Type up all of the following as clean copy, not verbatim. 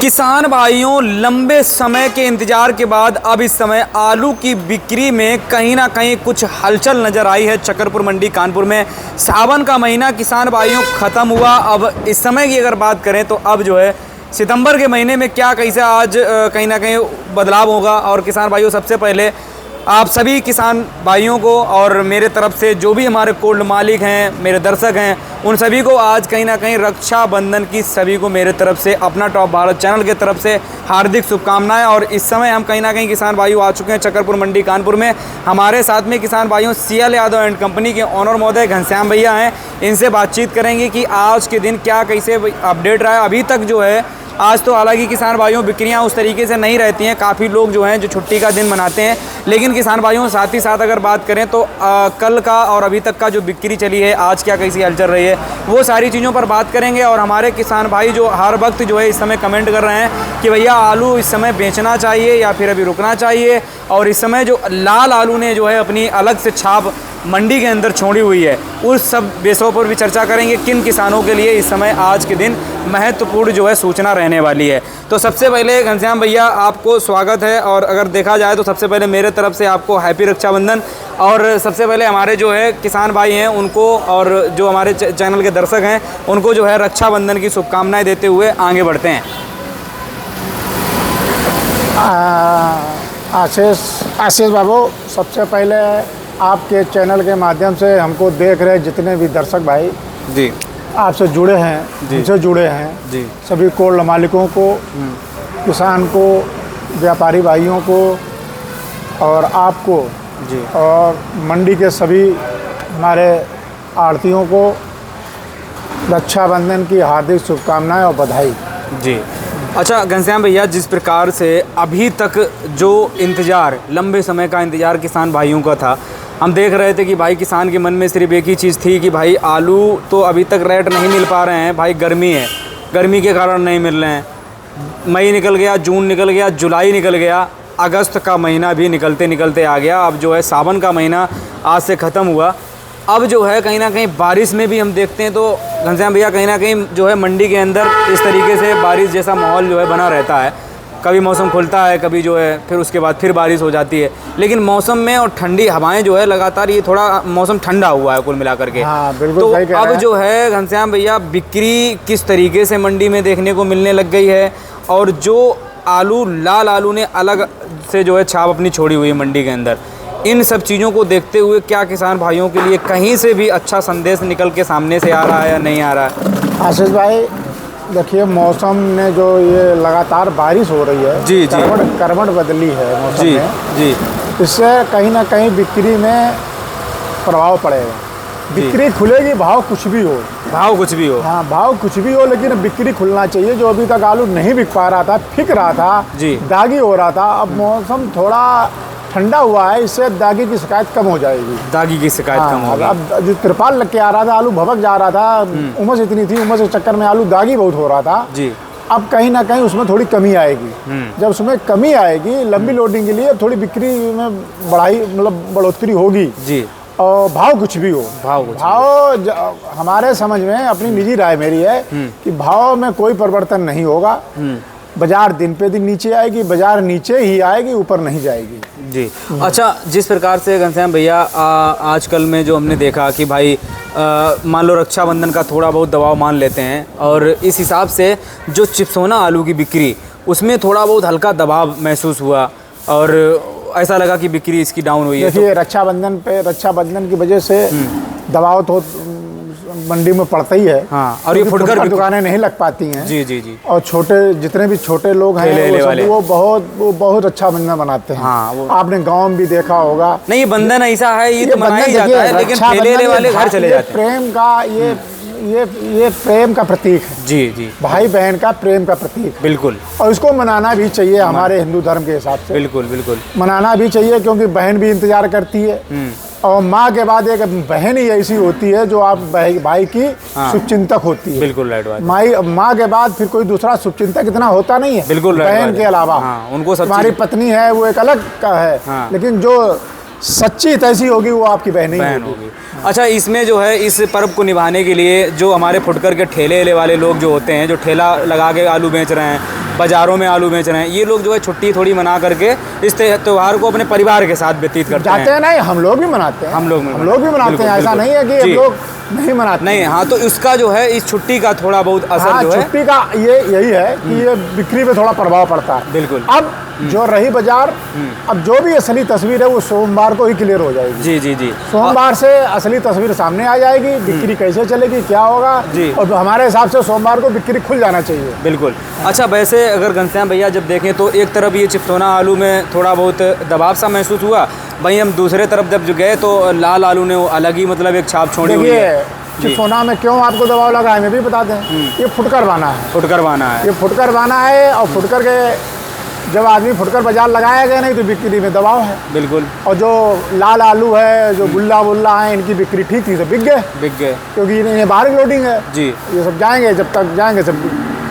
किसान भाइयों, लंबे समय के इंतजार के बाद अब इस समय आलू की बिक्री में कहीं ना कहीं कुछ हलचल नज़र आई है। छतरपुर मंडी कानपुर में सावन का महीना किसान भाइयों ख़त्म हुआ। अब इस समय की अगर बात करें तो अब जो है सितंबर के महीने में क्या कैसे आज कहीं ना कहीं बदलाव होगा। और किसान भाइयों, सबसे पहले आप सभी किसान भाइयों को और मेरे तरफ से जो भी हमारे कोल्ड मालिक हैं, मेरे दर्शक हैं, उन सभी को आज कहीं ना कहीं रक्षाबंधन की सभी को मेरे तरफ से, अपना टॉप भारत चैनल के तरफ से हार्दिक शुभकामनाएं। और इस समय हम कहीं ना कहीं किसान भाइयों आ चुके हैं छतरपुर मंडी कानपुर में। हमारे साथ में किसान भाइयों CL यादव एंड कंपनी के ऑनर महोदय घनश्याम भैया हैं। इनसे बातचीत करेंगे कि आज के दिन क्या कैसे अपडेट रहा है। अभी तक जो है आज तो हालांकि किसान भाइयों बिक्रियां उस तरीके से नहीं रहती हैं, काफ़ी लोग जो हैं जो छुट्टी का दिन मनाते हैं। लेकिन किसान भाइयों साथ ही साथ अगर बात करें तो कल का और अभी तक का जो बिक्री चली है, आज क्या कैसी हलचल रही है, वो सारी चीज़ों पर बात करेंगे। और हमारे किसान भाई जो हर वक्त जो है इस समय कमेंट कर रहे हैं कि भैया आलू इस समय बेचना चाहिए या फिर अभी रुकना चाहिए। और इस समय जो लाल आलू ने जो है अपनी अलग से छाप मंडी के अंदर छोड़ी हुई है, उस सब विषयों पर भी चर्चा करेंगे। किन किसानों के लिए इस समय आज के दिन महत्वपूर्ण जो है सूचना रहने वाली है। तो सबसे पहले घनश्याम भैया आपको स्वागत है। और अगर देखा जाए तो सबसे पहले मेरे तरफ से आपको हैप्पी रक्षाबंधन। और सबसे पहले हमारे जो है किसान भाई हैं उनको और जो हमारे चैनल के दर्शक हैं उनको जो है रक्षाबंधन की शुभकामनाएं देते हुए आगे बढ़ते हैं। आशीष बाबू, सबसे पहले आपके चैनल के माध्यम से हमको देख रहे जितने भी दर्शक भाई जी आपसे जुड़े हैं, हमसे जुड़े हैं जी, सभी कोल्ड मालिकों को, किसान को, व्यापारी भाइयों को और आपको जी, और मंडी के सभी हमारे आढ़तियों को रक्षाबंधन की हार्दिक शुभकामनाएं और बधाई जी। अच्छा घनश्याम भैया, जिस प्रकार से अभी तक जो इंतज़ार, लंबे समय का इंतज़ार किसान भाइयों का था, हम देख रहे थे कि भाई किसान के मन में सिर्फ एक ही चीज़ थी कि भाई आलू तो अभी तक रेट नहीं मिल पा रहे हैं, भाई गर्मी है, गर्मी के कारण नहीं मिल रहे हैं। मई निकल गया, जून निकल गया, जुलाई निकल गया, अगस्त का महीना भी निकलते निकलते आ गया। अब जो है सावन का महीना आज से ख़त्म हुआ। अब जो है कहीं ना कहीं बारिश में भी हम देखते हैं तो घनश्याम भैया कहीं ना कहीं जो है मंडी के अंदर इस तरीके से बारिश जैसा माहौल जो है बना रहता है। कभी मौसम खुलता है, कभी जो है फिर उसके बाद फिर बारिश हो जाती है। लेकिन मौसम में और ठंडी हवाएं जो है लगातार, ये थोड़ा मौसम ठंडा हुआ है कुल मिलाकर के। हाँ, बिल्कुल तो सही कह रहे अब हैं। जो है घनश्याम भैया बिक्री किस तरीके से मंडी में देखने को मिलने लग गई है, और जो आलू लाल आलू ने अलग से जो है छाप अपनी छोड़ी हुई है मंडी के अंदर, इन सब चीज़ों को देखते हुए क्या किसान भाइयों के लिए कहीं से भी अच्छा संदेश निकल के सामने से आ रहा है या नहीं आ रहा है? आशीष भाई देखिए, मौसम ने जो ये लगातार बारिश हो रही है, जी जी, करवट बदली है मौसम जी में, जी, इससे कहीं ना कहीं बिक्री में प्रभाव पड़ेगा। बिक्री खुलेगी, भाव कुछ भी हो, भाव कुछ भी हो, हाँ भाव कुछ भी हो, लेकिन बिक्री खुलना चाहिए। जो अभी तक आलू नहीं बिक पा रहा था, फिक रहा था जी, दागी हो रहा था, अब मौसम थोड़ा ठंडा हुआ है, इससे दागी की शिकायत कम हो जाएगी। दागी की शिकायत कम होगी। अब जो तिरपाल लग के आ रहा था, आलू भभक जा रहा था, उमस इतनी थी, उमस के चक्कर में आलू दागी बहुत हो रहा था जी। अब कहीं ना कहीं उसमें थोड़ी कमी आएगी। जब उसमें कमी आएगी, लंबी लोडिंग के लिए थोड़ी बिक्री में बढ़ोतरी होगी जी। और भाव कुछ भी हो, हमारे समझ में, अपनी निजी राय मेरी है कि भाव में कोई परिवर्तन नहीं होगा। बाजार दिन पे दिन नीचे आएगी, बाजार नीचे ही आएगी, ऊपर नहीं जाएगी जी। अच्छा, जिस प्रकार से घनश्याम भैया आजकल में जो हमने देखा कि भाई मान लो रक्षाबंधन का थोड़ा बहुत दबाव मान लेते हैं, और इस हिसाब से जो चिप्सोना आलू की बिक्री, उसमें थोड़ा बहुत हल्का दबाव महसूस हुआ और ऐसा लगा कि बिक्री इसकी डाउन हुई है। देखिए, रक्षाबंधन की वजह से दबाव तो मंडी में पड़ता ही है। हाँ, और ये फुटकर दुकानें नहीं लग पाती हैं। जी जी जी। और जितने भी छोटे लोग हैं वो बहुत अच्छा बंधन बनाते हैं। हाँ, वो आपने गांव में भी देखा होगा। नहीं, ये बंधन ऐसा है, ये तो मनाया जाता है, लेकिन ठेले वाले घर चले जाते हैं। प्रेम का ये प्रेम का प्रतीक है। जी जी, भाई बहन का प्रेम का प्रतीक। बिल्कुल। और इसको मनाना भी चाहिए हमारे हिंदू धर्म के हिसाब से। बिल्कुल बिल्कुल मनाना भी चाहिए, क्योंकि बहन भी इंतजार करती है। और माँ के बाद एक बहन ही ऐसी होती है जो आप भाई की शुभचिंतक होती है। बिल्कुल राइट बात। माँ के बाद फिर कोई दूसरा शुभचिंतक इतना होता नहीं है। बिल्कुल बहन के अलावा उनको हमारी पत्नी है वो एक अलग का है, लेकिन जो सच्ची ऐसी होगी वो आपकी बहन ही होगी। अच्छा, इसमें जो है इस पर्व को निभाने के लिए जो हमारे फुटकर के ठेले वाले लोग जो होते हैं, जो ठेला लगा के आलू बेच रहे हैं, बाजारों में आलू बेच रहे हैं, ये लोग जो है छुट्टी थोड़ी मना करके इस त्यौहार को अपने परिवार के साथ व्यतीत करते जाते हैं। नहीं, हम लोग भी मनाते हैं, हम लोग भी मनाते हैं, ऐसा नहीं है कि हम लोग नहीं मनाते नहीं। हाँ, तो इसका जो है इस छुट्टी का थोड़ा बहुत असर हाँ, जो है छुट्टी का यही है कि ये बिक्री पे थोड़ा प्रभाव पड़ता है। बिल्कुल। अब जो रही बाजार, अब जो भी असली तस्वीर है वो सोमवार को ही क्लियर हो जाएगी। जी जी जी, सोमवार से असली तस्वीर सामने आ जाएगी, बिक्री कैसे चलेगी, क्या होगा जी। और हमारे हिसाब से सोमवार को बिक्री खुल जाना चाहिए। बिल्कुल। अच्छा, वैसे अगर घनश्याम भैया जब देखें तो एक तरफ ये चिपतोना आलू में थोड़ा बहुत दबाव सा महसूस हुआ, वहीं हम दूसरे तरफ जब गए तो लाल आलू ने वो अलग ही मतलब एक छाप छोड़ी हुई है। चिपतोना में क्यों आपको दबाव लगा है, मैं भी बता दें। ये फुटकर बाना है, फुटकर बाना है, ये फुटकर बाना है। और फुटकर के जब आदमी फुटकर बाजार लगाया गया नहीं तो बिक्री में दबाव है। बिल्कुल। और जो लाल आलू है, जो गुल्ला बुल्ला है, इनकी बिक्री ठीक थी तो बिक गए, क्योंकि इन्हें बाहर की लोडिंग है जी। ये सब जाएंगे, जब तक जाएंगे सब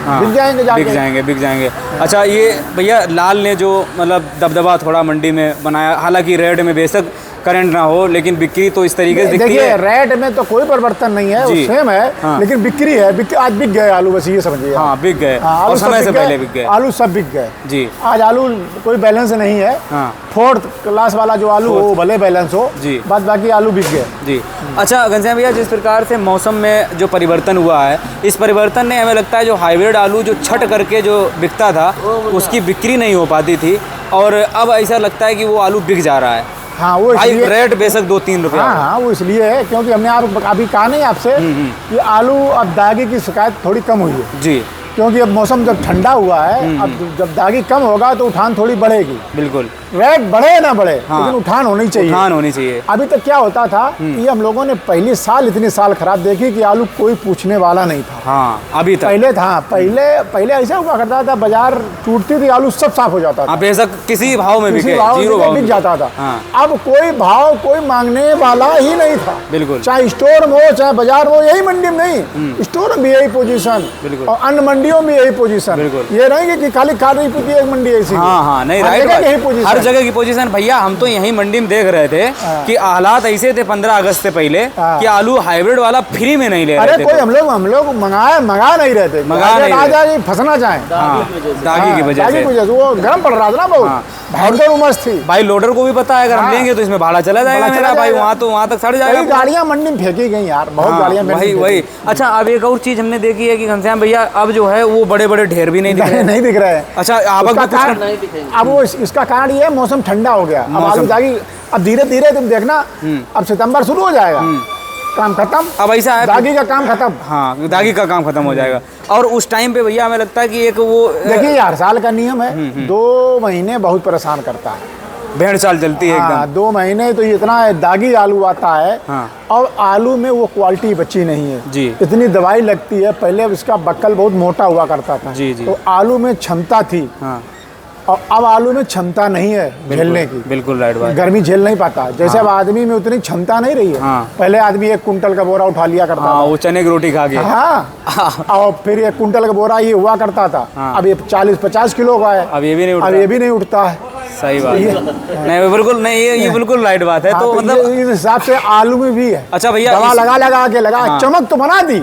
बिक जाएंगे, बिक जाएंगे। अच्छा, ये भैया लाल ने जो मतलब दबदबा थोड़ा मंडी में बनाया, हालांकि रेट में बेशक करंट ना हो, लेकिन बिक्री तो इस तरीके से दिखती है। रेट में तो कोई परिवर्तन नहीं है, वो सेम है। हाँ। लेकिन बिक्री है, आज बिक गए आलू, बस ये समझिए। हाँ, बिक गए। हाँ, और समय से पहले बिक गए आलू, सब बिक गए जी। आज आलू कोई बैलेंस नहीं है। हाँ। 4th क्लास वाला जो आलू हो भले बैलेंस हो जी, बाद बाकी आलू बिक गए जी। अच्छा घनश्याम भैया, जिस प्रकार से मौसम में जो परिवर्तन हुआ है, इस परिवर्तन ने हमें लगता है जो हाइब्रिड आलू जो छट करके जो बिकता था उसकी बिक्री नहीं हो पाती थी, और अब ऐसा लगता है कि वो आलू बिक जा रहा है। हाँ, वो इसलिए रेट बेशक 2-3 रुपये। हाँ, वो इसलिए है क्योंकि हमने अभी कहा नहीं आपसे कि आलू अब दागी की शिकायत थोड़ी कम हुई है जी, क्योंकि अब मौसम जब ठंडा हुआ है, अब जब दागी कम होगा तो उठान थोड़ी बढ़ेगी। बिल्कुल, रेट बढ़े ना बढ़े, लेकिन उठान होनी चाहिए, उठान होनी चाहिए। अभी तक क्या होता था कि हम लोगों ने पहले साल इतनी साल खराब देखी कि आलू कोई पूछने वाला नहीं था। हाँ, अभी तक पहले था, पहले ऐसा हुआ करता था, बाजार टूटती थी, आलू सब साफ हो जाता था, बेशक किसी भाव में बिक जाता था। अब कोई भाव कोई मांगने वाला ही नहीं था। बिल्कुल, चाहे स्टोर में हो चाहे बाजार में हो, यही मंडी में नहीं, स्टोर में भी यही पोजीशन और अन्य मंडियों में यही पोजीशन। ये नहीं कि खाली खादी पीती एक मंडी ऐसी। हाँ, नहीं, राइट, हर जगह की पोजीशन। भैया हम तो यही मंडी में देख रहे थे कि हालात ऐसे थे 15 अगस्त से पहले कि आलू हाइब्रिड वाला फ्री में नहीं ले रहे थे। अरे कोई हम लोग मंगा नहीं रहे थे, फंसना चाहे दागी की वजह से वो गर्म पड़ रहा था ना, बहुत भयंकर उमस थी। भाई लोडर को भी पता है अगर हम लेंगे तो इसमें भाड़ा चला जाएगा मेरा भाई, वहाँ तक सड़ जाएगा। गाड़ियाँ मंडी में फेंकी गई यार, बहुत गाड़ियाँ। वही। अच्छा, अब एक और चीज हमने देखी है कि घनश्याम भैया अब जो है वो बड़े बड़े ढेर भी नहीं दिख रहे हैं। अच्छा, अब वो इसका कारण ये है मौसम ठंडा हो गया, अब आलू दागी, अब धीरे धीरे तुम देखना, अब सितंबर शुरू हो जाएगा, काम खत्म। अब ऐसा है, दागी का काम खत्म। हाँ, दागी का काम खत्म हो जाएगा। और उस टाइम पे भैया हमें लगता है कि एक वो देखिए हर साल का नियम है, 2 महीने बहुत परेशान करता है, भेड़ चाल चलती है एकदम। 2 महीने तो इतना दागी आलू आता है। हाँ। और आलू में वो क्वालिटी बची नहीं है जी, इतनी दवाई लगती है। पहले उसका बक्कल बहुत मोटा हुआ करता था जी, तो आलू में क्षमता थी। हाँ। और अब आलू में क्षमता नहीं है झेलने की। बिल्कुल राइट बात, गर्मी झेल नहीं पाता। जैसे अब आदमी में उतनी क्षमता नहीं रही है। हाँ। पहले आदमी 1 कुंटल का बोरा उठा लिया करता था, वो चने की रोटी खा के। हाँ। और फिर 1 कुंटल का बोरा ये हुआ करता था। अब ये 40-50 किलो का है, अब ये भी नहीं उठता है। सही बात है। नहीं बिल्कुल नहीं, ये बिल्कुल राइट बात है। तो मतलब इस हिसाब से आलू में भी है। अच्छा भैया, दवा लगा के चमक तो बना दी,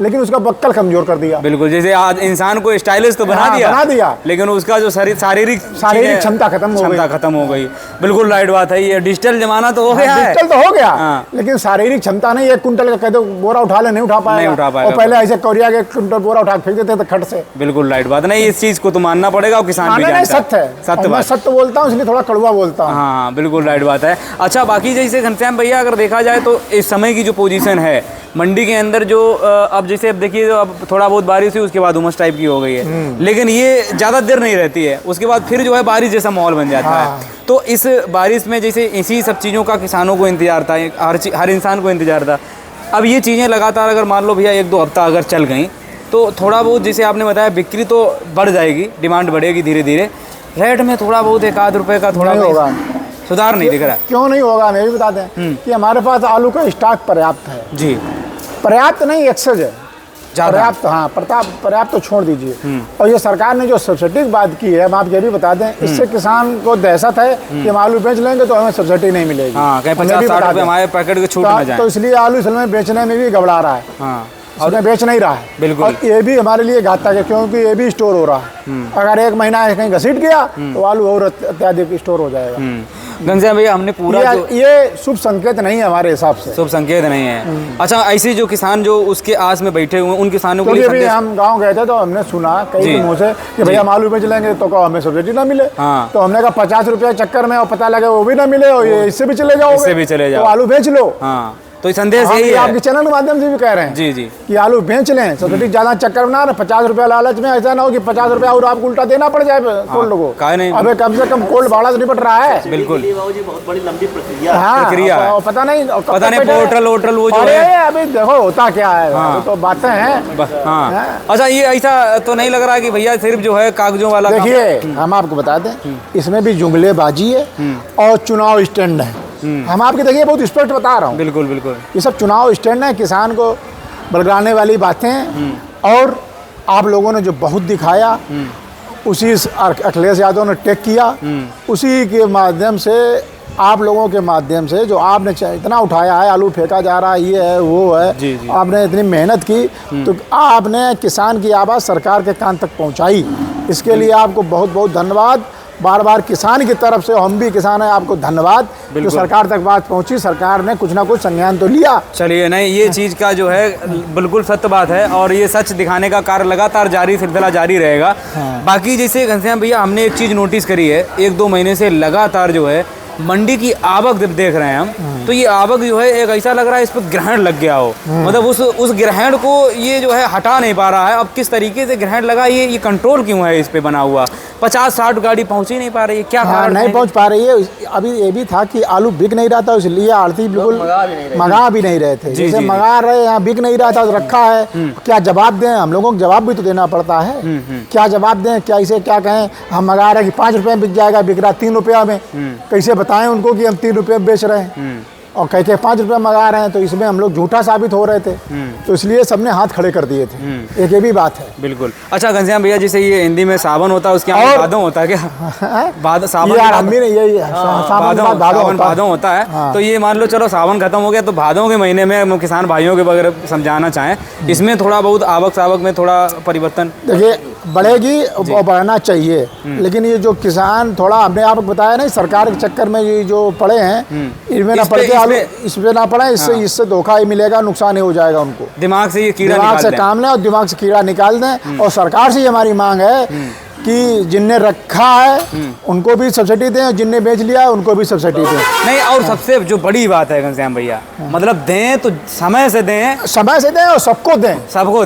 लेकिन उसका बक्कल कमजोर कर दिया। बिल्कुल, जैसे आज इंसान को स्टाइलिश तो बना दिया, लेकिन उसका जो शारीरिक क्षमता खत्म हो गई। बिल्कुल राइट बात है। ये डिजिटल जमाना तो हो गया है, डिजिटल तो हो गया, लेकिन शारीरिक क्षमता नहीं। 1 कुंटल का कह दो बोरा उठा ले, नहीं उठा पाएगा। और पहले ऐसे कौरिया के 1 कुंटल बोरा उठा फेंक देते थे खट से। बिल्कुल राइट बात। नहीं, इस चीज को तो मानना पड़ेगा, किसान भी जानता है। सत्य है, मैं सत्य बोलता हूँ, इसलिए थोड़ा कड़वा बोलता हूँ। हाँ, बिल्कुल राइट बात है। अच्छा, बाकी जैसे घनश्याम भैया अगर देखा जाए तो इस समय की जो पोजीशन है मंडी के अंदर, जो अब जैसे अब देखिए, अब थोड़ा बहुत बारिश हुई, उसके बाद उमस टाइप की हो गई है, लेकिन ये ज़्यादा देर नहीं रहती है, उसके बाद फिर जो है बारिश जैसा माहौल बन जाता है। तो इस बारिश में जैसे इसी सब चीज़ों का किसानों को इंतजार था, हर इंसान को इंतजार था। अब ये चीज़ें लगातार अगर मान लो भैया 1-2 हफ्ता अगर चल गई तो थोड़ा बहुत जैसे आपने बताया बिक्री तो बढ़ जाएगी, डिमांड बढ़ेगी धीरे धीरे, रेट में थोड़ा बहुत 1-आध रुपये का थोड़ा होगा, सुधार नहीं दिख रहा। क्यों नहीं होगा, मैं भी बता दें कि हमारे पास आलू का स्टॉक पर्याप्त है जी, पर्याप्त नहीं एक्सेस है, पर्याप्त। हाँ, पर्याप्त तो छोड़ दीजिए। और ये सरकार ने जो सब्सिडी की बात की है, हम आप ये भी बता दें, इससे किसान को दहशत है कि हम आलू बेच लेंगे तो हमें सब्सिडी नहीं मिलेगी। 50-60 रुपये हमारे पैकेट की छूट ना जाए, तो इसलिए आलू असल में बेचने में भी घबरा रहा है। उसमें बेच नहीं रहा है। बिल्कुल। और ये भी हमारे लिए घातक है, क्योंकि ये भी स्टोर हो रहा है। अगर एक महीना कहीं घसीट गया तो आलू और अत्याधिक स्टोर हो जाएगा। घनश्याम भैया, हमने पूरा ये शुभ संकेत नहीं है हमारे हिसाब से, शुभ संकेत नहीं है। अच्छा, ऐसे जो किसान जो उसके आस में बैठे हुए उन किसानों के लिए भी हम गांव गए थे तो हमने सुना कई मुंह से कि भैया हम आलू बेच लेंगे तो कहो हमें सब्सिडी ना मिले। तो हमने कहा 50 रुपए चक्कर में और पता लगे वो भी ना मिले और ये इससे भी चले जाओगे, इससे भी चले जाओ, तो आलू बेच लो। तो संदेश यही है, आपके चैनल के माध्यम से भी कह रहे हैं जी जी कि आलू बेच लें, सब्सिडी ज्यादा चक्कर में ना, 50 रुपया लालच में ऐसा ना हो कि 50 रुपया और आपको उल्टा देना पड़ जाए कोल्ड को। अबे कम से कम कोल्ड भाड़ा तो निपट रहा है। बिल्कुल, बहुत बड़ी लंबी प्रक्रिया है। पता नहीं पोर्टल वो जो है, अभी देखो होता क्या है, तो बातें हैं। अच्छा, ये ऐसा तो नहीं लग रहा कि भैया सिर्फ जो है कागजों वाला? देखिए, हम आपको बता दें, इसमें भी जुमलेबाजी है और चुनाव स्टैंड है। हम आपके देखिए बहुत स्पष्ट बता रहा हूँ। बिल्कुल बिल्कुल, ये सब चुनाव स्टैंड है, किसान को बलगाने वाली बातें हैं। और आप लोगों ने जो बहुत दिखाया, उसी अखिलेश यादव ने टेक किया, उसी के माध्यम से, आप लोगों के माध्यम से जो आपने इतना उठाया है, आलू फेंका जा रहा है, ये है वो है, जी। आपने इतनी मेहनत की, तो आपने किसान की आवाज़ सरकार के कान तक पहुंचाई। इसके लिए आपको बहुत बहुत धन्यवाद। बार बार किसान की तरफ से, हम भी किसान हैं, आपको धन्यवाद। जो सरकार तक बात पहुंची, सरकार ने कुछ ना कुछ संज्ञान तो लिया। चलिए, नहीं, ये चीज़ का जो है बिल्कुल सत्य बात है और ये सच दिखाने का कार्य लगातार सिलसिला जारी रहेगा। बाकी जैसे घनश्याम भैया, हमने एक चीज़ नोटिस करी है, 1-2 महीने से लगातार जो है मंडी की आवक जब देख रहे हैं हम, तो ये आवक जो है एक ऐसा लग रहा है इस पर ग्रहण लग गया हो। मतलब उस ग्रहण को ये जो है हटा नहीं पा रहा है। अब किस तरीके से ग्रहण लगा, ये कंट्रोल क्यों है इस पे बना हुआ? 50-60 गाड़ी पहुंच ही नहीं पा रही है, क्या कारण? नहीं पहुंच पा रही है। अभी ये भी था कि आलू बिक नहीं रहा था, इसलिए आड़ती बिल्कुल मंगा भी नहीं रहे थे। जैसे मंगा रहे, यहाँ बिक नहीं रहा था तो रखा है। क्या जवाब दें? हम लोगों को जवाब भी तो देना पड़ता है। क्या जवाब दें, क्या इसे क्या कहें? हम मंगा रहे हैं कि 5 रुपये में बिक जाएगा, बिक रहा 3 रुपया में। कैसे बताएं उनको कि हम 3 रुपये में बेच रहे हैं और कहते हैं 5 रुपये मंगा रहे हैं? तो इसमें हम लोग झूठा साबित हो रहे थे। तो इसलिए सबने हाथ खड़े कर दिए थे। एक ये भी बात है। बिल्कुल। अच्छा घनश्याम भैया, जैसे ये हिंदी में सावन होता है, उसके यहाँ भादों होता है क्या? सावन भादों होता है। तो ये मान लो, चलो सावन खत्म हो गया, तो भादों के महीने में हम किसान भाइयों के वगैरह समझाना चाहें, इसमें थोड़ा बहुत आवक में थोड़ा परिवर्तन देखिए बढ़ेगी और बढ़ना चाहिए। लेकिन ये जो किसान थोड़ा, हमने आपको बताया नहीं, सरकार के चक्कर में ये जो पड़े हैं, इनमें ना पड़ के इस पे ना पड़े, इससे धोखा ही मिलेगा, नुकसान ही हो जाएगा उनको। दिमाग से ये कीड़ा दिमाग से काम लें और दिमाग से कीड़ा निकाल दें। और सरकार से हमारी मांग है कि जिनने रखा है उनको भी सब्सिडी दें और जिनने बेच लिया है उनको भी सब्सिडी दें। नहीं, और सबसे जो बड़ी बात है घनश्याम भैया, मतलब दें तो समय से दें, और सबको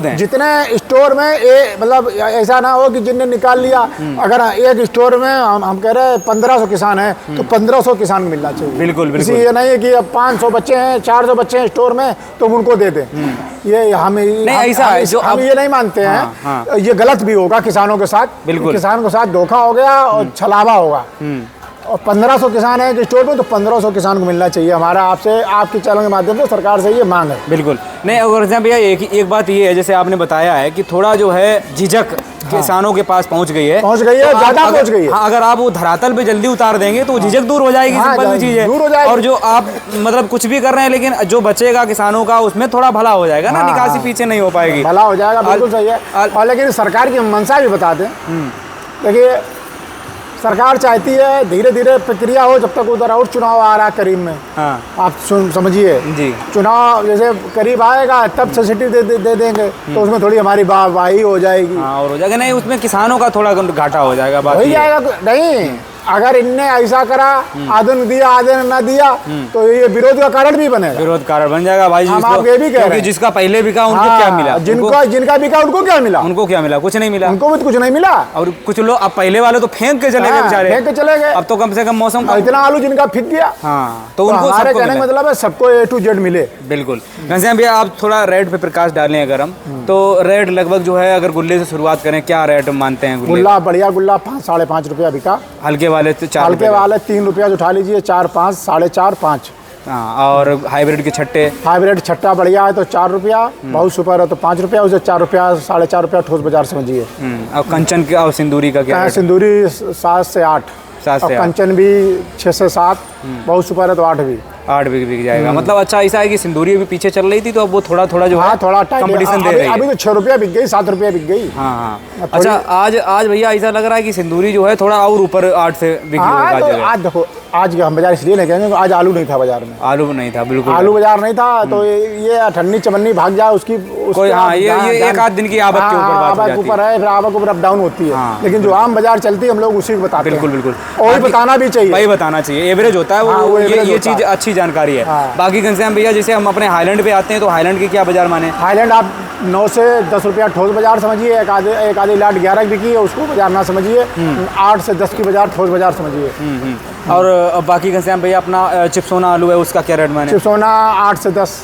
दें। जितने स्टोर में मतलब ऐसा ना हो कि जिनने निकाल लिया। अगर एक स्टोर में हम कह रहे हैं 1500 किसान हैं, तो 1500 किसान को मिलना चाहिए। बिल्कुल। ये नहीं है कि अब 500 बच्चे हैं, 400 बच्चे हैं स्टोर में, तो उनको दे दें। ये हमें ऐसा है जो हम ये नहीं मानते हैं। ये गलत भी होगा किसानों के साथ। बिल्कुल, किसान के साथ धोखा हो गया और छलावा होगा। और 1500 किसान है कि स्टोर में, तो 1500 किसान को मिलना चाहिए। हमारा आपसे, आपके चैनल के माध्यम से सरकार से ये मांग है। बिल्कुल। नहीं, और भैया एक बात ये है, जैसे आपने बताया है कि थोड़ा जो है झिझक किसानों के पास पहुंच गई है, ज्यादा पहुंच गई है। अगर आप वो धरातल पे जल्दी उतार देंगे तो झिझक दूर हो जाएगी। सिंपल सी चीज है। और जो आप मतलब कुछ भी कर रहे हैं, लेकिन जो बचेगा किसानों का, उसमें थोड़ा भला हो जाएगा ना, निकासी पीछे नहीं हो पाएगी, भला हो जाएगा। बिल्कुल सही है। और लेकिन सरकार की मंशा भी बता दें। देखिए, सरकार चाहती है धीरे धीरे प्रक्रिया हो, जब तक उधर और चुनाव आ रहा है करीब में। आप समझिए जी, चुनाव जैसे करीब आएगा तब सब्सिडी दे देंगे, तो उसमें थोड़ी हमारी वाही हो जाएगी। और हो जाएगा। नहीं, उसमें किसानों का थोड़ा घाटा हो जाएगा। हो जाएगा। नहीं, अगर इनने ऐसा करा, आधे ने दिया आधे ने ना दिया, तो ये विरोध का कारण भी बनेगा। विरोध कारण बन जाएगा भाई। हम आप ये भी कह रहे हैं, जिसका पहले बिका उनको क्या मिला? जिनका बिका उनको क्या मिला? कुछ नहीं मिला। उनको भी कुछ नहीं मिला। और कुछ लोग, अब पहले वाले तो फेंक के चले गए बेचारे, फेंक के चले गए। अब तो कम से कम मौसम का इतना आलू जिनका फिक गया। तो उनको, हमारे कहने का मतलब है सबको A to Z मिले। बिल्कुल। घनश्याम भैया, आप थोड़ा रेट पे प्रकाश डालें अगर हम, तो रेट लगभग जो है, अगर गुल्ले से शुरुआत करें, क्या रेट मानते हैं? गुल्ला बढ़िया गुल्ला 5-5.5 रुपया बिका। हल्के वाले तो 4 वाले 3 रुपया उठा लीजिए, 4, 5, 4.5, 5। और हाइब्रिड के छट्टे? हाइब्रिड छट्टा बढ़िया है तो 4 रुपया, बहुत सुपर है तो 5 रुपया, उसे 4 रुपया 4.5 रुपया ठोस बाजार समझिए। और कंचन के और सिंदूरी का क्या? सिंदूरी 7 से 8, कंचन भी 6 से 7, बहुत सुपर है तो 8 भी। 8 बिक जाएगा। मतलब अच्छा ऐसा है कि सिंदूरी अभी पीछे चल रही थी, तो अब वो थोड़ा थोड़ा जो है थोड़ा कंपटीशन दे रही है। अभी तो 6 रुपया बिक गई, 7 रुपया बिक गई। हाँ। अच्छा आज भैया ऐसा लग रहा है कि सिंदूरी जो है थोड़ा और ऊपर 8 से बिक हाँ, तो आज देखो, आज हम बाजार इसलिए नहीं कहेंगे, आज आलू नहीं था बाजार में। आलू नहीं था, बिल्कुल आलू बाजार नहीं था, तो ये ठंडी चमन्नी भाग जाए उसकी कोई, हाँ, ये एक आध दिन की आवक के ऊपर बात हो जाती है। ऊपर है, फिर आवक ऊपर अप डाउन होती है। लेकिन जो आम बाजार चलती है हम लोग उसी को बताते हैं। बिल्कुल और बताना भी चाहिए, भाई बताना चाहिए, एवरेज होता है वो, ये चीज अच्छी जानकारी है। बाकी घनश्याम भैया जैसे हम अपने हाईलैंड पे आते हैं, तो हाईलैंड की क्या बाजार माने? हाईलैंड आप 9 से 10 रुपया ठोस बाजार समझिए, एक आधी लाट 11 बिकी है, उसको बाजार ना समझिए। 8 से 10 की बाजार ठोस बाजार समझिए। और बाकी घनश्याम भैया अपना चिप्सोना आलू है, उसका क्या रेट माने? चिप्सोना 8 से 10।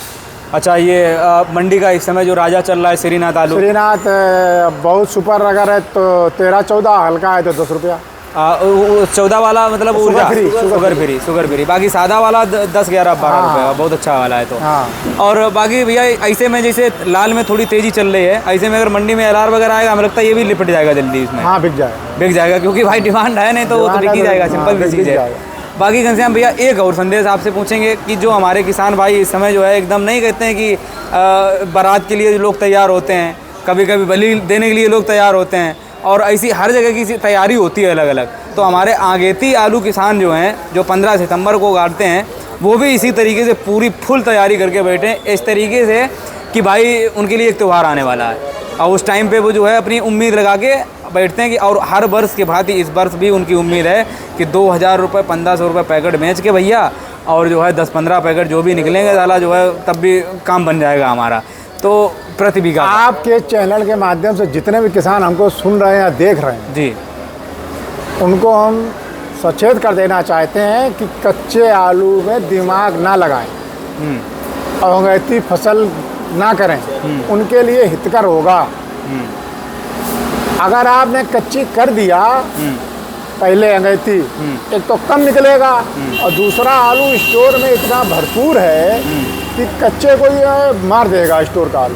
अच्छा, ये मंडी का इस समय जो राजा चल रहा है श्रीनाथ आलू? श्रीनाथ बहुत सुपर अगर है तो 13-14, हल्का है तो 10 रुपया। 14 वाला मतलब ऊर्जा शुगर फ्री। बाकी सादा वाला 10-11-12 रुपये, बहुत अच्छा वाला है तो। और बाकी भैया ऐसे में जैसे लाल में थोड़ी तेजी चल रही है, ऐसे में अगर मंडी में LR वगैरह आएगा, हमें लगता है ये भी लिपट जाएगा जल्दी इसमें। हाँ, बिक जाएगा, क्योंकि भाई डिमांड है, नहीं तो वो तो बिक ही जाएगा, सिंपल सी चीज़ है। बाकी घनश्याम भैया एक और संदेश आपसे पूछेंगे कि जो हमारे किसान भाई इस समय जो है एकदम नहीं कहते हैं कि बारात के लिए लोग तैयार होते हैं, कभी कभी बलि देने के लिए लोग तैयार होते हैं, और ऐसी हर जगह की तैयारी होती है अलग अलग। तो हमारे आगेती आलू किसान जो हैं, जो 15 सितंबर को उगाड़ते हैं, वो भी इसी तरीके से पूरी फुल तैयारी करके बैठे हैं, इस तरीके से कि भाई उनके लिए एक त्यौहार आने वाला है, और उस टाइम पे वो जो है अपनी उम्मीद लगा के बैठते हैं कि, और हर वर्ष के भांति इस वर्ष भी उनकी उम्मीद है कि 2000 रुपये 1500 रुपये पैकेट बेच के भैया, और जो है 10-15 पैकेट जो भी निकलेंगे साला जो है तब भी काम बन जाएगा हमारा। तो प्रति बीघा आपके चैनल के माध्यम से जितने भी किसान हमको सुन रहे हैं, देख रहे हैं जी, उनको हम सचेत कर देना चाहते हैं कि कच्चे आलू में दिमाग ना लगाएं और अगैती फसल ना करें, उनके लिए हितकर होगा। अगर आपने कच्ची कर दिया पहले अगैती, एक तो कम निकलेगा, और दूसरा आलू स्टोर में इतना भरपूर है कि कच्चे को ये मार देगा स्टोर का आलू।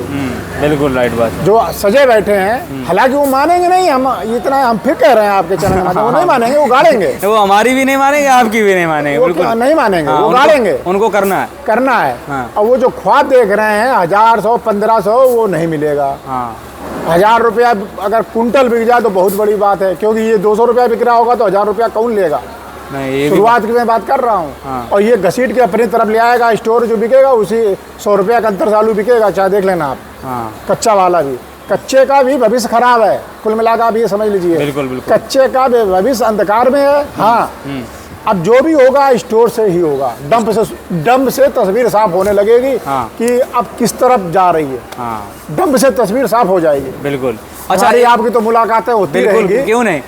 बिल्कुल राइट बात। जो सजे बैठे हैं, हालांकि वो मानेंगे नहीं, हम फिर कह रहे हैं आपके चैनल में, वो नहीं मानेंगे, वो गाड़ेंगे। वो हमारी भी नहीं मानेंगे, आपकी भी नहीं मानेंगे, बिल्कुल नहीं मानेंगे, वो गाड़ेंगे। उनको करना है। और वो जो ख्वाब देख रहे हैं 1000, 1500, वो नहीं मिलेगा। 1000 रुपया अगर कुंटल बिक जाए तो बहुत बड़ी बात है, क्योंकि ये 200 रुपया बिक रहा होगा तो 1000 रुपया कौन लेगा? शुरुआत की मैं बात कर रहा हूँ। और ये घसीट के अपनी तरफ ले आएगा, स्टोर जो बिकेगा उसी 100 रुपया का अंतर से आलू बिकेगा, चाहे देख लेना आप। कच्चा वाला भी, कच्चे का भी भविष्य खराब है, कुल मिलाकर आप ये समझ लीजिए। बिल्कुल। कच्चे का भी भविष्य अंधकार में है। हाँ, अब जो भी होगा स्टोर से ही होगा, डंप से तस्वीर साफ होने लगेगी कि अब किस तरफ जा रही है। डंप से तस्वीर साफ हो जाएगी। बिल्कुल। अच्छा, आपकी तो मुलाकातें होती रहेंगी, क्यों नहीं।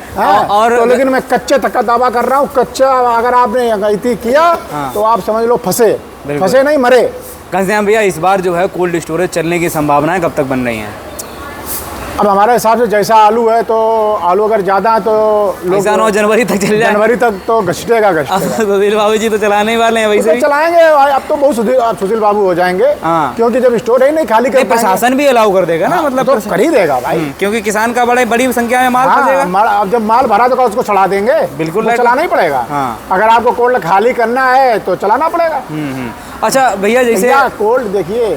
और तो लेकिन मैं कच्चे तक का दावा कर रहा हूँ, कच्चा अगर आपने अगैती किया तो आप समझ लो फंसे नहीं, मरे। घनश्याम भैया इस बार जो है कोल्ड स्टोरेज चलने की संभावनाएं कब तक बन रही हैं? अब हमारे हिसाब से जैसा आलू है, तो आलू अगर ज़्यादा है तो लोग 9 जनवरी तक चल जाए। जनवरी तक तो घसीटेगा। सुशील बाबू जी तो चलाने ही वाले हैं, वैसे चलाएंगे। अब तो बहुत सुशील बाबू हो जाएंगे, क्योंकि जब स्टोर है नहीं खाली कर, प्रशासन भी अलाउ कर देगा ना, मतलब तो कर ही देगा भाई, क्योंकि किसान का बड़ी संख्या में माल फंसेगा। अब जब माल भरा तो उसको चढ़ा देंगे। बिल्कुल, चलाना ही पड़ेगा। अगर आपको कोल्ड खाली करना है तो चलाना पड़ेगा। अच्छा भैया, जैसे कोल्ड देखिए,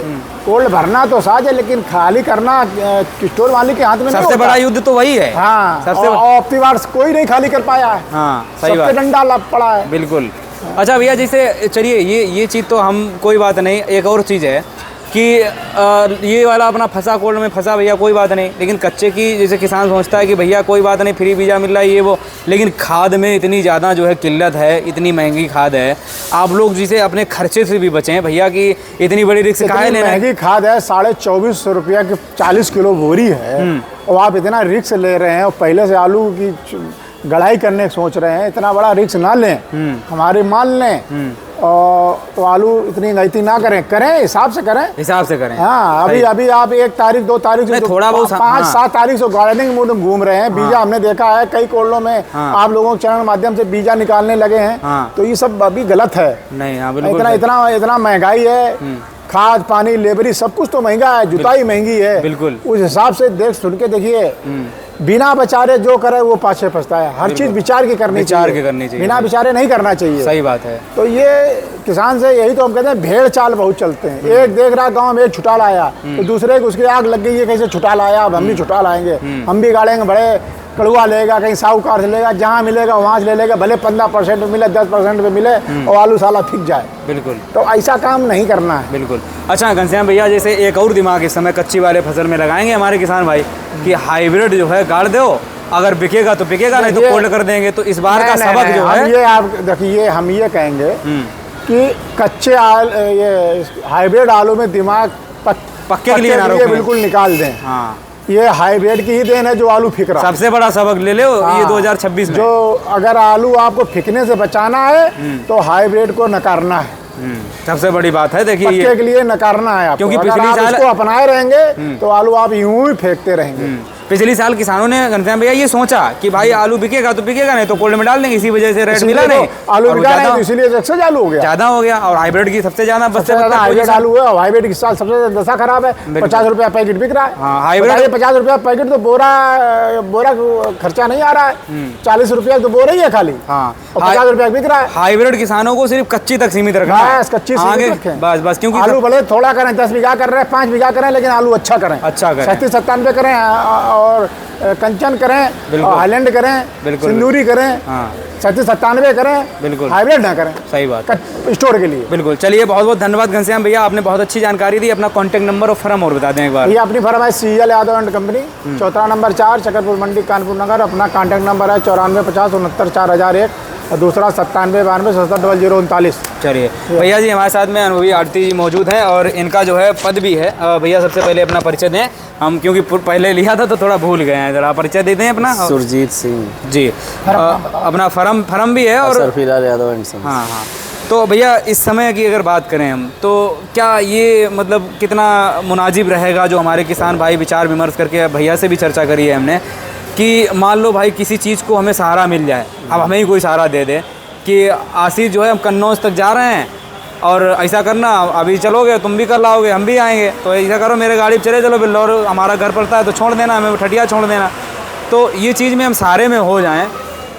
कोल्ड भरना तो साज है, लेकिन खाली करना स्टोर वाले के हाथ में सबसे बड़ा युद्ध तो वही है। सबसे अब बार कोई नहीं खाली कर पाया है। सही बात, डंडा लग पड़ा है। बिल्कुल। अच्छा भैया, जैसे चलिए ये चीज़ तो हम कोई बात नहीं, एक और चीज़ है कि ये वाला अपना फंसा, कोल्ड में फंसा भैया, कोई बात नहीं, लेकिन कच्चे की जैसे किसान सोचता है कि भैया कोई बात नहीं, फ्री बीजा मिल रहा है ये वो, लेकिन खाद में इतनी ज़्यादा जो है किल्लत है, इतनी महंगी खाद है। आप लोग जिसे अपने खर्चे से भी बचें भैया, कि इतनी बड़ी रिस्क काहे लेना है? महंगी खाद है, 2450 रुपया की 40 किलो बोरी है, और आप इतना रिस्क ले रहे हैं, और पहले से आलू की गढ़ाई करने की सोच रहे हैं। इतना बड़ा रिस्क ना लें, हमारी मान लें, और तो आलू इतनी गलती ना करें हिसाब से करें। हाँ, अभी आप 1 तारीख 2 तारीख से थोड़ा बहुत 5-7 तारीख से गार्डनिंग मूड में घूम रहे हैं। बीजा हमने देखा है कई कोल्डों में, आप लोगों के चैनल माध्यम से बीजा निकालने लगे हैं, तो ये सब अभी गलत है। नहीं, इतना महंगाई है, खाद पानी लेबरी सब कुछ तो महंगा है, जुताई महंगी है। बिल्कुल। उस हिसाब से देख सुन के देखिए, बिना विचारे जो करे वो पाछे पछता है। हर चीज विचार की करनी चाहिए, बिना विचारे नहीं करना चाहिए। सही बात है। तो ये किसान से यही तो हम कहते हैं, भेड़ चाल बहुत चलते हैं। एक देख रहा गांव में एक छुटा लाया तो दूसरे को उसकी आग लग गई है, कैसे छुटा लाया, अब हम भी छुटा लाएंगे, हम भी गाड़ेंगे, बड़े कड़ुआ लेगा, कहीं साहूकार से लेगा, जहाँ मिलेगा वहाँ से ले लेगा, भले 15% में मिले, 10% में मिले और आलू साला फिक जाए। बिल्कुल। तो ऐसा काम नहीं करना है। बिल्कुल। अच्छा घनश्याम भैया, जैसे एक और दिमाग इस समय कच्ची वाले फसल में लगाएंगे हमारे किसान भाई कि हाइब्रिड जो है गाड़ दो, अगर बिकेगा तो बिकेगा, नहीं तो कोल्ड कर देंगे। तो इस बार का सबक जो है, ये आप देखिए, हम ये कहेंगे कि कच्चे ये हाइब्रिड आलू में दिमाग पक्के के लिए बिल्कुल निकाल दें। हाँ, ये हाइब्रिड की ही देन है जो आलू फिक रहा है। सबसे बड़ा सबक ले लो ये 2026 में। जो अगर आलू आपको फिकने से बचाना है तो हाइब्रिड को नकारना है। सबसे बड़ी बात है। देखिए पक्के के लिए नकारना है आपको, क्योंकि अगर पिछली आप साल इसको अपनाए रहेंगे तो आलू आप यूं ही फेंकते रहेंगे। पिछली साल किसानों ने घनश्याम भैया ये सोचा कि भाई आलू बिकेगा तो बिकेगा, नहीं तो कोल्ड में डाल देंगे, इसी वजह से रेट मिला नहीं, आलू बिका नहीं, तो इसीलिए एक्सेस आलू हो गया, ज्यादा हो गया। और हाइब्रिड की सबसे ज्यादा हाइब्रिड आलू है, और हाइब्रिड इस साल सबसे दशा खराब है। 50 रुपया पैकेट बिक रहा है। हाइब्रिड 50 रुपया पैकेट, तो बोरा खर्चा नहीं आ रहा है, 40 रुपया तो बोरा ही है खाली। हाँ, 50 रुपया बिक रहा है। हाइब्रिड किसानों को सिर्फ कच्ची तक सीमित रखना है, कच्ची बस बस। क्योंकि आलू भले थोड़ा करें, 10 बीघा कर रहे हैं, 5 बीघा करें, लेकिन आलू अच्छा करें, 37-97 करें, और कंचन करें, और हाईलैंड करें, सिंदूरी करें, 37-97 करें, बिल्कुल, हाइब्रिड ना करें। सही बात, स्टोर के लिए। बिल्कुल। चलिए, बहुत बहुत धन्यवाद घनश्याम भैया, आपने बहुत अच्छी जानकारी दी। अपना कॉन्टैक्ट नंबर और फर्म और बता दें एक बार। ये अपनी फर्म है CL Yadav and company, 4 number 4 Chakarpur Mandi, Kanpur Nagar. अपना कॉन्टैक्ट नंबर है 9450694001 और दूसरा 9792670039। चलिए भैया जी, हमारे साथ में अनुभवी आरती जी मौजूद हैं और इनका जो है पद भी है। भैया सबसे पहले अपना परिचय दें, हम क्योंकि पहले लिया था तो थोड़ा भूल गए हैं, जरा परिचय देते हैं अपना। सुरजीत सिंह जी, अपना फर्म भी है और सरफिलाल यादव एंड सन्स। हाँ हाँ। तो भैया इस समय की अगर बात करें हम, तो क्या ये मतलब कितना मुनाजिब रहेगा जो हमारे किसान भाई विचार विमर्श करके, भैया से भी चर्चा करी है हमने, कि मान लो भाई किसी चीज़ को हमें सहारा मिल जाए, अब हमें ही कोई सहारा दे दे कि आशीष जो है हम कन्नौज तक जा रहे हैं और ऐसा करना, अभी चलोगे तुम भी कर लाओगे, हम भी आएंगे, तो ऐसा करो मेरे गाड़ी पर चले चलो बिल्लौर, हमारा घर पड़ता है तो छोड़ देना, हमें ठटिया छोड़ देना। तो ये चीज़ में हम सारे में हो जाएं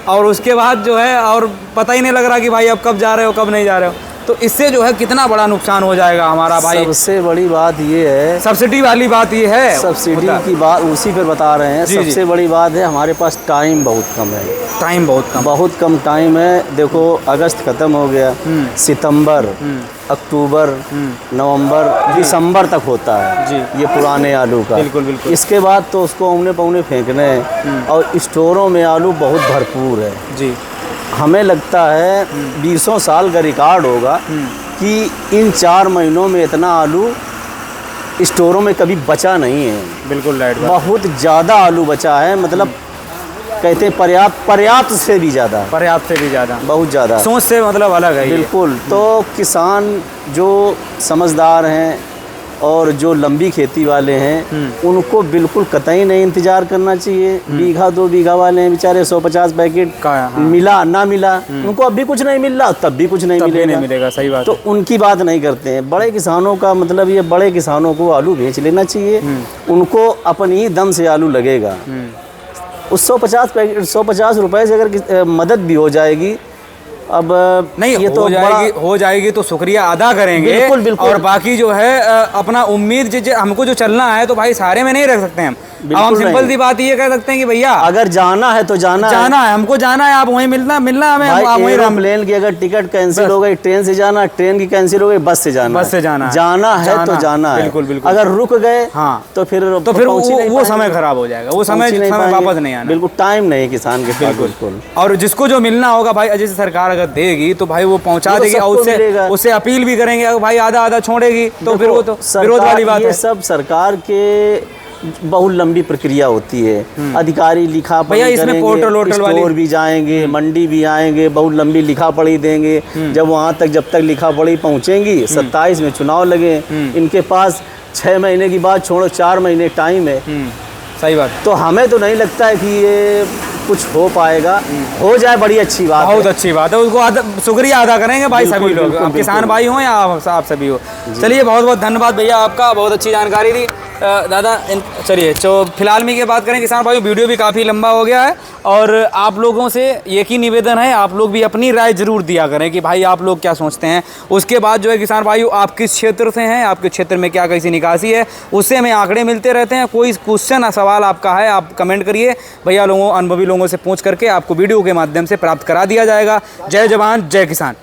और उसके बाद जो है और पता ही नहीं लग रहा कि भाई अब कब जा रहे हो कब नहीं जा रहे हो, तो इससे जो है कितना बड़ा नुकसान हो जाएगा हमारा भाई। सबसे बड़ी बात ये है, सब्सिडी वाली बात ये है, सब्सिडी की बात उसी पर बता रहे हैं। सबसे बड़ी बात है हमारे पास टाइम बहुत कम है, टाइम बहुत कम टाइम है। देखो अगस्त खत्म हो गया, सितंबर, अक्टूबर, नवंबर, दिसंबर तक होता है ये पुराने आलू का। बिल्कुल। इसके बाद तो उसको औने पौने फेंकने हैं और स्टोरों में आलू बहुत भरपूर है जी। हमें लगता है 20 साल का रिकॉर्ड होगा कि इन 4 महीनों में इतना आलू स्टोरों में कभी बचा नहीं है। बिल्कुल राइट। बहुत ज़्यादा आलू बचा है, मतलब कहते हैं पर्याप्त से भी ज़्यादा, बहुत ज़्यादा, सोच से मतलब अलग है। बिल्कुल। तो किसान जो समझदार हैं और जो लंबी खेती वाले हैं उनको बिल्कुल कतई नहीं इंतजार करना चाहिए। बीघा 2 बीघा वाले हैं बेचारे, 150 पैकेट मिला ना मिला, उनको अब भी कुछ नहीं मिल रहा, तब भी कुछ नहीं मिलेगा। सही बात। तो उनकी बात नहीं करते हैं। बड़े किसानों का मतलब ये, बड़े किसानों को आलू बेच लेना चाहिए, उनको अपनी ही दम से आलू लगेगा। उस 150 रुपए से अगर मदद भी हो जाएगी, अब नहीं ये तो हो जाएगी तो शुक्रिया अदा करेंगे। बिल्कुल। और बाकी जो है अपना उम्मीद हमको जो चलना है तो भाई सारे में नहीं रख सकते हम। अब हम सिंपल सी बात ये कह सकते हैं कि भैया अगर जाना है तो जाना है, हमको जाना है, आप वहीं मिलना हमें, आप वहीं प्लेन की अगर टिकट कैंसिल हो गई, ट्रेन से जाना, ट्रेन की कैंसिल हो गई, बस से जाना है तो जाना है। बिल्कुल। अगर रुक गए तो फिर वो समय खराब हो जाएगा, वो समय वापस नहीं आना। बिल्कुल टाइम नहीं किसान के पास। बिल्कुल। और जिसको जो मिलना होगा भाई, जैसे सरकार अगर देगी तो भाई वो पहुंचा देगी, और उससे अपील भी करेंगे अगर भाई आधा छोड़ेगी तो फिर वो तो विरोध वाली बात है। सब सरकार के बहुत लंबी प्रक्रिया होती है। अधिकारी लिखा पढ़ी करेंगे, स्टोर भी जाएंगे, मंडी भी आएंगे, बहुत लंबी लिखा पढ़ी देंगे। जब तक लिखा पढ़ी पहुंचेंगी, 27 में चुनाव लगे, इनके पास 6 महीने की बात छोड़ो, 4 महीने टाइम है। सही बात। तो हमें तो नहीं लगता है कि ये कुछ हो पाएगा, हो जाए बड़ी अच्छी बात, बहुत अच्छी बात है। उसको शुक्रिया अदा करेंगे भाई सभी लोग, किसान भाई हो या आप सभी हो। चलिए बहुत बहुत धन्यवाद भैया आपका, बहुत अच्छी जानकारी दी। दादा चलिए तो फिलहाल में ये बात करें किसान भाई, वीडियो भी काफ़ी लंबा हो गया है और आप लोगों से एक ही निवेदन है, आप लोग भी अपनी राय जरूर दिया करें कि भाई आप लोग क्या सोचते हैं। उसके बाद जो है किसान भाइयों, आप किस क्षेत्र से हैं, आपके क्षेत्र में क्या कैसी निकासी है, उससे हमें आंकड़े मिलते रहते हैं। कोई क्वेश्चन सवाल आपका है आप कमेंट करिए, भैया लोगों अनुभवी लोगों से पूछ करके आपको वीडियो के माध्यम से प्राप्त करा दिया जाएगा। जय जवान जय किसान।